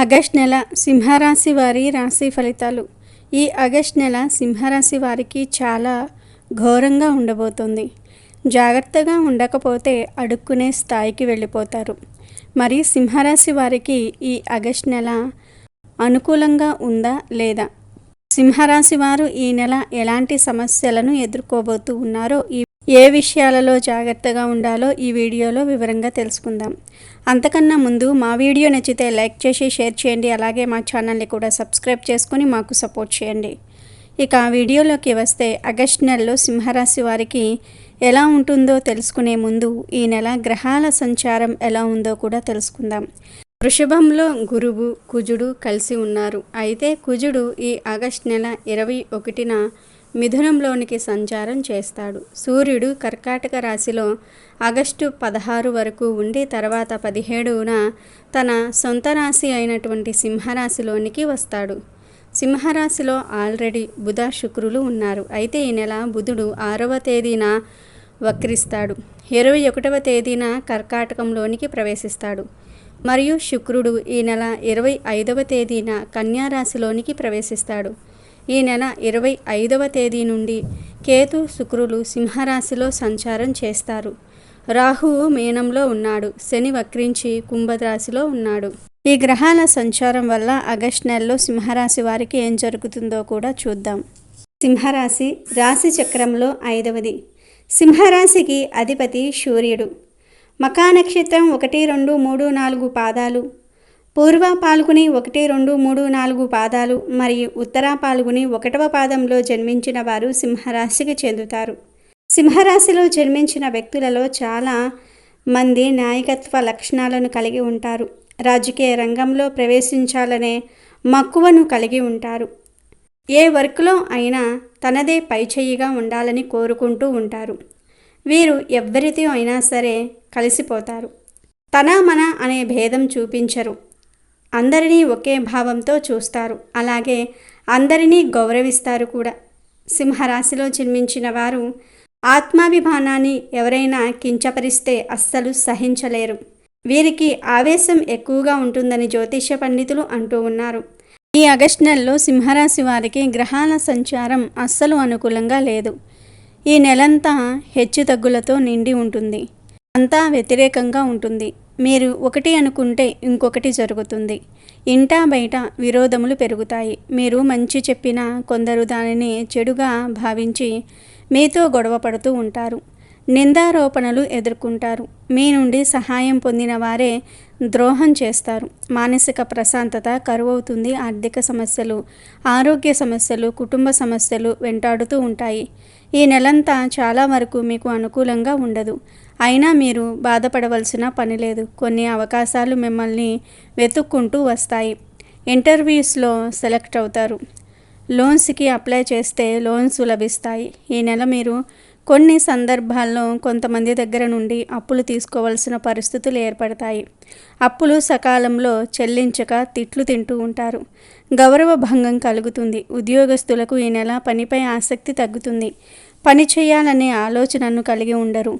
August నెల సింహరాశి వారి రాశి ఫలితాలు. ఈ ఆగస్ట్ నెల సింహరాశి వారికి చాలా ఘోరంగా ఉండబోతుంది. జాగ్రత్తగా ఉండకపోతే అడుక్కునే స్థాయికి వెళ్ళిపోతారు. మరి సింహరాశి వారికి ఈ ఆగస్ట్ నెల అనుకూలంగా ఉందా లేదా, సింహరాశి వారు ఈ నెల ఎలాంటి సమస్యలను ఎదుర్కోబోతూ ఉన్నారో, ఏ విషయాలలో జాగ్రత్తగా ఉండాలో ఈ వీడియోలో వివరంగా తెలుసుకుందాం. అంతకన్నా ముందు మా వీడియో నచ్చితే లైక్ చేసి షేర్ చేయండి. అలాగే మా ఛానల్ని కూడా సబ్స్క్రైబ్ చేసుకొని మాకు సపోర్ట్ చేయండి. ఇక వీడియోలోకి వస్తే, ఆగస్ట్ నెలలో సింహరాశి వారికి ఎలా ఉంటుందో తెలుసుకునే ముందు ఈ నెల గ్రహాల సంచారం ఎలా ఉందో కూడా తెలుసుకుందాం. వృషభంలో గురువు కుజుడు కలిసి ఉన్నారు. అయితే కుజుడు ఈ ఆగస్ట్ నెల 21న మిథునంలోనికి సంచారం చేస్తాడు. సూర్యుడు కర్కాటక రాశిలో ఆగస్టు 16 వరకు ఉండి తర్వాత 17న తన సొంత రాశి అయినటువంటి సింహరాశిలోనికి వస్తాడు. సింహరాశిలో ఆల్రెడీ బుధ శుక్రులు ఉన్నారు. అయితే ఈ నెల బుధుడు 6వ తేదీన వక్రిస్తాడు. 21వ తేదీన కర్కాటకంలోనికి ప్రవేశిస్తాడు. మరియు శుక్రుడు ఈ నెల 25వ తేదీన కన్యా రాశిలోనికి ప్రవేశిస్తాడు. ఈ నెల 25వ తేదీ నుండి కేతు శుక్రులు సింహరాశిలో సంచారం చేస్తారు. రాహువు మీనంలో ఉన్నాడు. శని వక్రించి కుంభరాశిలో ఉన్నాడు. ఈ గ్రహాల సంచారం వల్ల ఆగస్ట్ నెలలో సింహరాశి వారికి ఏం జరుగుతుందో కూడా చూద్దాం. సింహరాశి రాశి చక్రంలో 5వది. సింహరాశికి అధిపతి సూర్యుడు. మకా నక్షత్రం 1, 2, 3, 4 పాదాలు, పూర్వ పాల్గొని 1, 2, 3, 4 పాదాలు మరియు ఉత్తర పాల్గొని 1వ పాదంలో జన్మించిన వారు సింహరాశికి చెందుతారు. సింహరాశిలో జన్మించిన వ్యక్తులలో చాలా మంది నాయకత్వ లక్షణాలను కలిగి ఉంటారు. రాజకీయ రంగంలో ప్రవేశించాలనే మక్కువను కలిగి ఉంటారు. ఏ వర్క్లో అయినా తనదే పైచేయిగా ఉండాలని కోరుకుంటూ ఉంటారు. వీరు ఎవ్వరితో అయినా సరే కలిసిపోతారు. తన మన అనే భేదం చూపించరు. అందరినీ ఒకే భావంతో చూస్తారు. అలాగే అందరినీ గౌరవిస్తారు కూడా. సింహరాశిలో జన్మించిన వారు ఆత్మాభిమానాన్ని ఎవరైనా కించపరిస్తే అస్సలు సహించలేరు. వీరికి ఆవేశం ఎక్కువగా ఉంటుందని జ్యోతిష పండితులు అంటూ ఉన్నారు. ఈ ఆగస్ట్ నెలలో సింహరాశి వారికి గ్రహాల సంచారం అస్సలు అనుకూలంగా లేదు. ఈ నెలంతా హెచ్చుతగ్గులతో నిండి ఉంటుంది. అంతా వ్యతిరేకంగా ఉంటుంది. మీరు ఒకటి అనుకుంటే ఇంకొకటి జరుగుతుంది. ఇంటా బయట విరోధములు పెరుగుతాయి. మీరు మంచి చెప్పినా కొందరు దానిని చెడుగా భావించి మీతో గొడవ పడుతూ ఉంటారు. నిందారోపణలు ఎదుర్కొంటారు. మీ నుండి సహాయం పొందిన వారే ద్రోహం చేస్తారు. మానసిక ప్రశాంతత కరువవుతుంది. ఆర్థిక సమస్యలు, ఆరోగ్య సమస్యలు, కుటుంబ సమస్యలు వెంటాడుతూ ఉంటాయి. ఈ నెలంతా చాలా వరకు మీకు అనుకూలంగా ఉండదు. అయినా మీరు బాధపడవలసిన పని లేదు. కొన్ని అవకాశాలు మిమ్మల్ని వెతుక్కుంటూ వస్తాయి. ఇంటర్వ్యూస్లో సెలెక్ట్ అవుతారు. లోన్స్కి అప్లై చేస్తే లోన్స్ లభిస్తాయి. ఈ నెల మీరు కొన్ని సందర్భాల్లో కొంతమంది దగ్గర నుండి అప్పులు తీసుకోవాల్సిన పరిస్థితులు ఏర్పడతాయి. అప్పులు సకాలంలో చెల్లించక తిట్లు తింటూ ఉంటారు. గౌరవ భంగం కలుగుతుంది. ఉద్యోగస్తులకు ఈ నెల పనిపై ఆసక్తి తగ్గుతుంది. పని చేయాలనే ఆలోచనను కలిగి ఉండరు.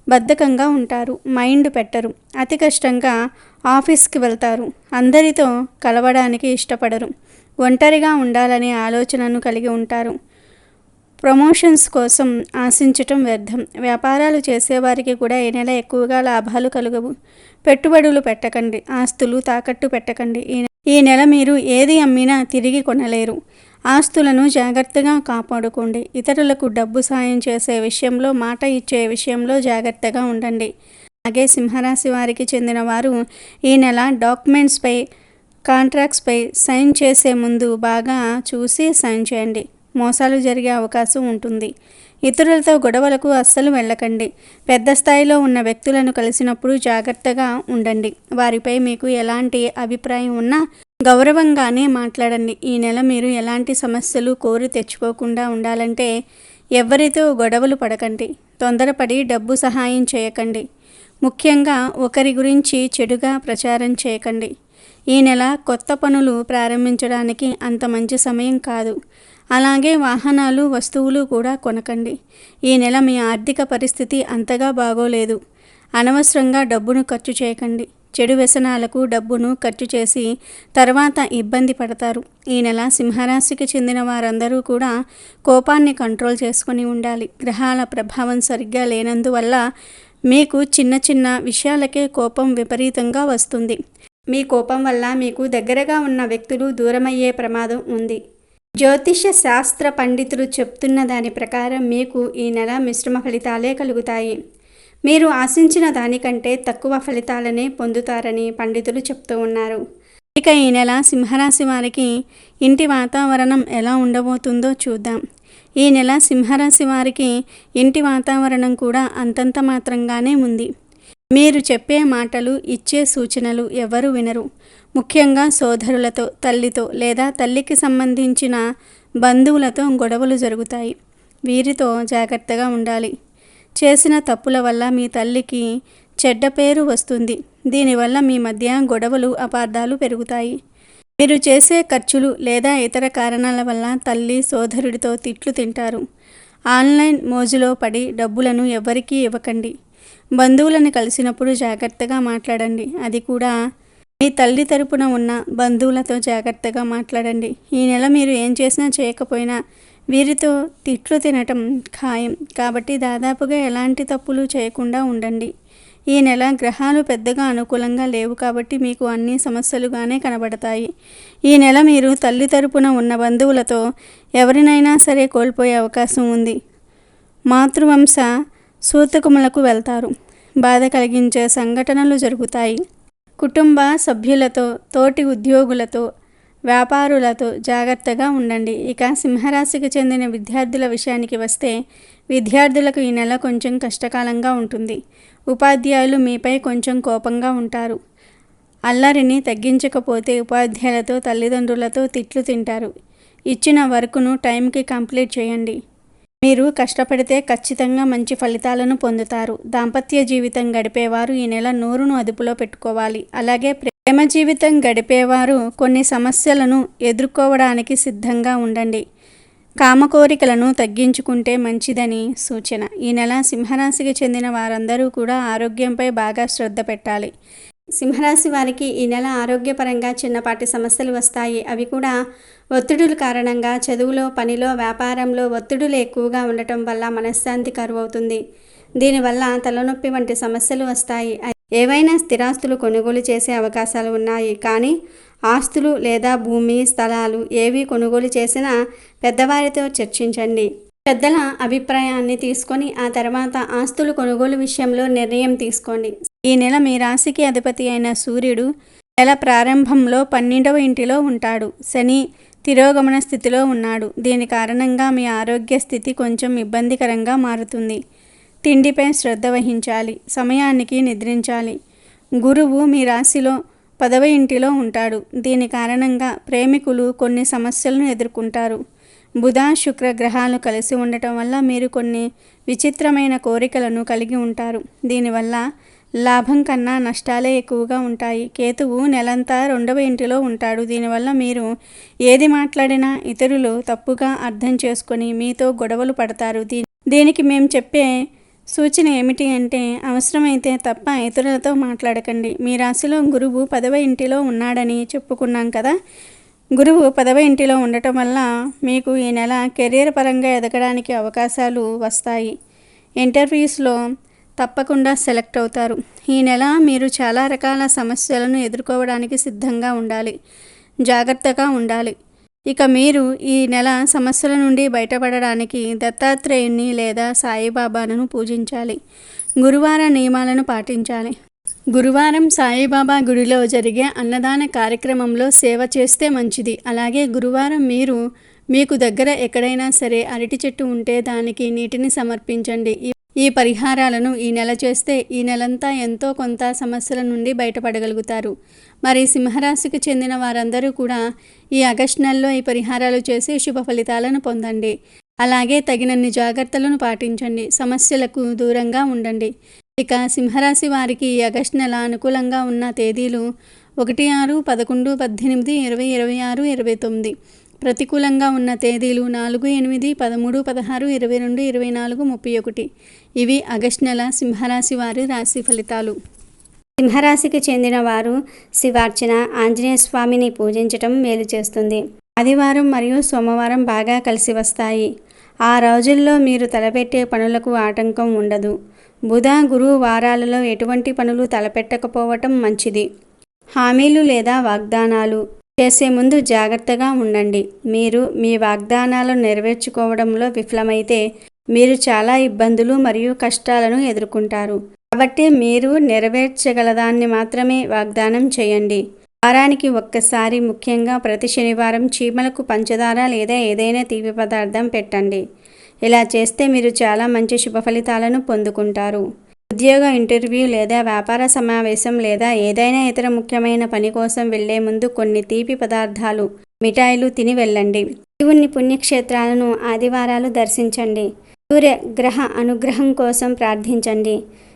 బద్ధకంగా ఉంటారు. మైండ్ పెట్టరు. అతి కష్టంగా ఆఫీస్కి వెళ్తారు. అందరితో కలవడానికి ఇష్టపడరు. ఒంటరిగా ఉండాలనే ఆలోచనను కలిగి ఉంటారు. ప్రమోషన్స్ కోసం ఆశించటం వ్యర్థం. వ్యాపారాలు చేసేవారికి కూడా ఈ నెల ఎక్కువగా లాభాలు కలుగవు. పెట్టుబడులు పెట్టకండి. ఆస్తులు తాకట్టు పెట్టకండి. ఈ నెల మీరు ఏది అమ్మినా తిరిగి కొనలేరు. ఆస్తులను జాగ్రత్తగా కాపాడుకోండి. ఇతరులకు డబ్బు సాయం చేసే విషయంలో, మాట ఇచ్చే విషయంలో జాగ్రత్తగా ఉండండి. అలాగే సింహరాశి వారికి చెందిన వారు ఈ నెల డాక్యుమెంట్స్పై, కాంట్రాక్ట్స్పై సైన్ చేసే ముందు బాగా చూసి సైన్ చేయండి. మోసాలు జరిగే అవకాశం ఉంటుంది. ఇతరులతో గొడవలకు అస్సలు వెళ్ళకండి. పెద్ద స్థాయిలో ఉన్న వ్యక్తులను కలిసినప్పుడు జాగ్రత్తగా ఉండండి. వారిపై మీకు ఎలాంటి అభిప్రాయం ఉన్నా గౌరవంగానే మాట్లాడండి. ఈ నెల మీరు ఎలాంటి సమస్యలు కోరి తెచ్చుకోకుండా ఉండాలంటే ఎవరితో గొడవలు పడకండి. తొందరపడి డబ్బు సహాయం చేయకండి. ముఖ్యంగా ఒకరి గురించి చెడుగా ప్రచారం చేయకండి. ఈ నెల కొత్త పనులు ప్రారంభించడానికి అంత మంచి సమయం కాదు. అలాగే వాహనాలు, వస్తువులు కూడా కొనకండి. ఈ నెల మీ ఆర్థిక పరిస్థితి అంతగా బాగోలేదు. అనవసరంగా డబ్బును ఖర్చు చేయకండి. చెడు వ్యసనాలకు డబ్బును ఖర్చు చేసి తర్వాత ఇబ్బంది పడతారు. ఈ నెల సింహరాశికి చెందిన వారందరూ కూడా కోపాన్ని కంట్రోల్ చేసుకొని ఉండాలి. గ్రహాల ప్రభావం సరిగ్గా లేనందువల్ల మీకు చిన్న చిన్న విషయాలకే కోపం విపరీతంగా వస్తుంది. మీ కోపం వల్ల మీకు దగ్గరగా ఉన్న వ్యక్తులు దూరమయ్యే ప్రమాదం ఉంది. జ్యోతిష శాస్త్ర పండితులు చెప్తున్న దాని ప్రకారం మీకు ఈ నెల మిశ్రమ ఫలితాలే కలుగుతాయి. మీరు ఆశించిన దానికంటే తక్కువ ఫలితాలనే పొందుతారని పండితులు చెప్తూ ఉన్నారు. ఇక ఈ నెల సింహరాశి వారికి ఇంటి వాతావరణం ఎలా ఉండబోతుందో చూద్దాం. ఈ నెల సింహరాశి వారికి ఇంటి వాతావరణం కూడా అంతంత మాత్రంగానే ఉంది. మీరు చెప్పే మాటలు, ఇచ్చే సూచనలు ఎవరు వినరు. ముఖ్యంగా సోదరులతో, తల్లితో లేదా తల్లికి సంబంధించిన బంధువులతో గొడవలు జరుగుతాయి. వీరితో జాగ్రత్తగా ఉండాలి. చేసిన తప్పుల వల్ల మీ తల్లికి చెడ్డ పేరు వస్తుంది. దీనివల్ల మీ మధ్య గొడవలు, అపార్థాలు పెరుగుతాయి. మీరు చేసే ఖర్చులు లేదా ఇతర కారణాల వల్ల తల్లి, సోదరుడితో తిట్లు తింటారు. ఆన్లైన్ మోజులో పడి డబ్బులను ఎవరికీ ఇవ్వకండి. బంధువులను కలిసినప్పుడు జాగ్రత్తగా మాట్లాడండి. అది కూడా మీ తల్లి తరపున ఉన్న బంధువులతో జాగ్రత్తగా మాట్లాడండి. ఈ నెల మీరు ఏం చేసినా చేయకపోయినా వీరితో తిట్లు తినటం ఖాయం. కాబట్టి దాదాపుగా ఎలాంటి తప్పులు చేయకుండా ఉండండి. ఈ నెల గ్రహాలు పెద్దగా అనుకూలంగా లేవు కాబట్టి మీకు అన్ని సమస్యలుగానే కనబడతాయి. ఈ నెల మీరు తల్లి తరపున ఉన్న బంధువులతో ఎవరినైనా సరే కోల్పోయే అవకాశం ఉంది. మాతృవంశ సూతకములకు వెళ్తారు. బాధ కలిగించే సంఘటనలు జరుగుతాయి. కుటుంబ సభ్యులతో, తోటి ఉద్యోగులతో, వ్యాపారులతో జాగ్రత్తగా ఉండండి. ఇక సింహరాశికి చెందిన విద్యార్థుల విషయానికి వస్తే విద్యార్థులకు ఈ నెల కొంచెం కష్టకాలంగా ఉంటుంది. ఉపాధ్యాయులు మీపై కొంచెం కోపంగా ఉంటారు. అల్లరిని తగ్గించకపోతే ఉపాధ్యాయులతో, తల్లిదండ్రులతో తిట్లు తింటారు. ఇచ్చిన వర్కును టైంకి కంప్లీట్ చేయండి. మీరు కష్టపడితే ఖచ్చితంగా మంచి ఫలితాలను పొందుతారు. దాంపత్య జీవితం గడిపేవారు ఈ నెల నోరును అదుపులో పెట్టుకోవాలి. అలాగే ప్రేమ జీవితం గడిపేవారు కొన్ని సమస్యలను ఎదుర్కోవడానికి సిద్ధంగా ఉండండి. కామకోరికలను తగ్గించుకుంటే మంచిదని సూచన. ఈ నెల సింహరాశికి చెందిన వారందరూ కూడా ఆరోగ్యంపై బాగా శ్రద్ధ పెట్టాలి. సింహరాశి వారికి ఈ నెల ఆరోగ్యపరంగా చిన్నపాటి సమస్యలు వస్తాయి. అవి కూడా ఒత్తిడుల కారణంగా చదువులో, పనిలో, వ్యాపారంలో ఒత్తిడులు ఎక్కువగా ఉండటం వల్ల మనశ్శాంతి కరువవుతుంది. దీనివల్ల తలనొప్పి వంటి సమస్యలు వస్తాయి. ఏవైనా స్థిరాస్తులు కొనుగోలు చేసే అవకాశాలు ఉన్నాయి. కానీ ఆస్తులు లేదా భూమి, స్థలాలు ఏవి కొనుగోలు చేసినా పెద్దవారితో చర్చించండి. పెద్దల అభిప్రాయాన్ని తీసుకొని ఆ తర్వాత ఆస్తులు కొనుగోలు విషయంలో నిర్ణయం తీసుకోండి. ఈ నెల మీ రాశికి అధిపతి అయిన సూర్యుడు నెల ప్రారంభంలో 12వ ఇంటిలో ఉంటాడు. శని తిరోగమన స్థితిలో ఉన్నాడు. దీని కారణంగా మీ ఆరోగ్య స్థితి కొంచెం ఇబ్బందికరంగా మారుతుంది. తిండిపై శ్రద్ధ వహించాలి. సమయానికి నిద్రించాలి. గురువు మీ రాశిలో 10వ ఇంటిలో ఉంటాడు. దీని కారణంగా ప్రేమికులు కొన్ని సమస్యలను ఎదుర్కొంటారు. బుధ, శుక్ర గ్రహాలు కలిసి ఉండటం వల్ల మీరు కొన్ని విచిత్రమైన కోరికలను కలిగి ఉంటారు. దీనివల్ల లాభం కన్నా నష్టాలే ఎక్కువగా ఉంటాయి. కేతువు నెలంతా 2వ ఇంటిలో ఉంటాడు. దీనివల్ల మీరు ఏది మాట్లాడినా ఇతరులు తప్పుగా అర్థం చేసుకొని మీతో గొడవలు పడతారు. దీనికి మేము చెప్పే సూచన ఏమిటి అంటే అవసరమైతే తప్ప ఇతరులతో మాట్లాడకండి. మీ రాశిలో గురువు 10వ ఇంటిలో ఉన్నాడని చెప్పుకున్నాం కదా. గురువు 10వ ఇంటిలో ఉండటం వల్ల మీకు ఈ నెల కెరీర్ పరంగా ఎదగడానికి అవకాశాలు వస్తాయి. ఇంటర్వ్యూస్లో తప్పకుండా సెలెక్ట్ అవుతారు. ఈ నెల మీరు చాలా రకాల సమస్యలను ఎదుర్కోవడానికి సిద్ధంగా ఉండాలి. జాగ్రత్తగా ఉండాలి. ఇక మీరు ఈ నెల సమస్యల నుండి బయటపడడానికి దత్తాత్రేయుని లేదా సాయిబాబాను పూజించాలి. గురువార నియమాలను పాటించాలి. గురువారం సాయిబాబా గుడిలో జరిగే అన్నదాన కార్యక్రమంలో సేవ చేస్తే మంచిది. అలాగే గురువారం మీరు మీకు దగ్గర ఎక్కడైనా సరే అరటి చెట్టు ఉంటే దానికి నీటిని సమర్పించండి. ఈ పరిహారాలను ఈ నెల చేస్తే ఈ నెలంతా ఎంతో కొంత సమస్యల నుండి బయటపడగలుగుతారు. మరి సింహరాశికి చెందిన వారందరూ కూడా ఈ ఆగస్టు నెలలో ఈ పరిహారాలు చేసి శుభ ఫలితాలను పొందండి. అలాగే తగినన్ని జాగ్రత్తలను పాటించండి. సమస్యలకు దూరంగా ఉండండి. ఇక సింహరాశి వారికి ఈ ఆగస్టు నెల అనుకూలంగా ఉన్న తేదీలు 1, 6, 11, 18, 20, 26, 29. ప్రతికూలంగా ఉన్న తేదీలు 4, 8, 13, 16, 22, 24, 31. ఇవి ఆగస్టు నెల సింహరాశి వారి రాశి ఫలితాలు. సింహరాశికి చెందిన వారు శివార్చన, ఆంజనేయ స్వామిని పూజించటం మేలు చేస్తుంది. ఆదివారం మరియు సోమవారం బాగా కలిసి వస్తాయి. ఆ రోజుల్లో మీరు తలపెట్టే పనులకు ఆటంకం ఉండదు. బుధ, గురు వారాలలో ఎటువంటి పనులు తలపెట్టకపోవటం మంచిది. హామీలు లేదా వాగ్దానాలు చేసే ముందు జాగ్రత్తగా ఉండండి. మీరు మీ వాగ్దానాలను నెరవేర్చుకోవడంలో విఫలమైతే మీరు చాలా ఇబ్బందులు మరియు కష్టాలను ఎదుర్కొంటారు. కాబట్టి మీరు నెరవేర్చగలదాన్ని మాత్రమే వాగ్దానం చేయండి. వారానికి ఒక్కసారి, ముఖ్యంగా ప్రతి శనివారం చీమలకు పంచదార లేదా ఏదైనా తీపి పదార్థం పెట్టండి. ఇలా చేస్తే మీరు చాలా మంచి శుభ ఫలితాలను పొందుకుంటారు. ఉద్యోగ ఇంటర్వ్యూ లేదా వ్యాపార సమావేశం లేదా ఏదైనా ఇతర ముఖ్యమైన పని కోసం వెళ్లే ముందు కొన్ని తీపి పదార్థాలు, మిఠాయిలు తిని వెళ్ళండి. శివుని పుణ్యక్షేత్రాలను ఆదివారాలు దర్శించండి. సూర్య గ్రహ అనుగ్రహం కోసం ప్రార్థించండి.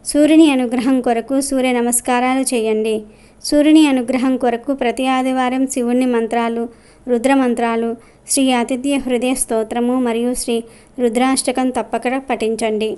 సూర్యుని అనుగ్రహం కొరకు సూర్య నమస్కారాలు చేయండి. సూర్యుని అనుగ్రహం కొరకు ప్రతి ఆదివారం శివుని మంత్రాలు, రుద్రమంత్రాలు, శ్రీ ఆతిథ్య హృదయ స్తోత్రము మరియు శ్రీ రుద్రాష్టకం తప్పక పఠించండి.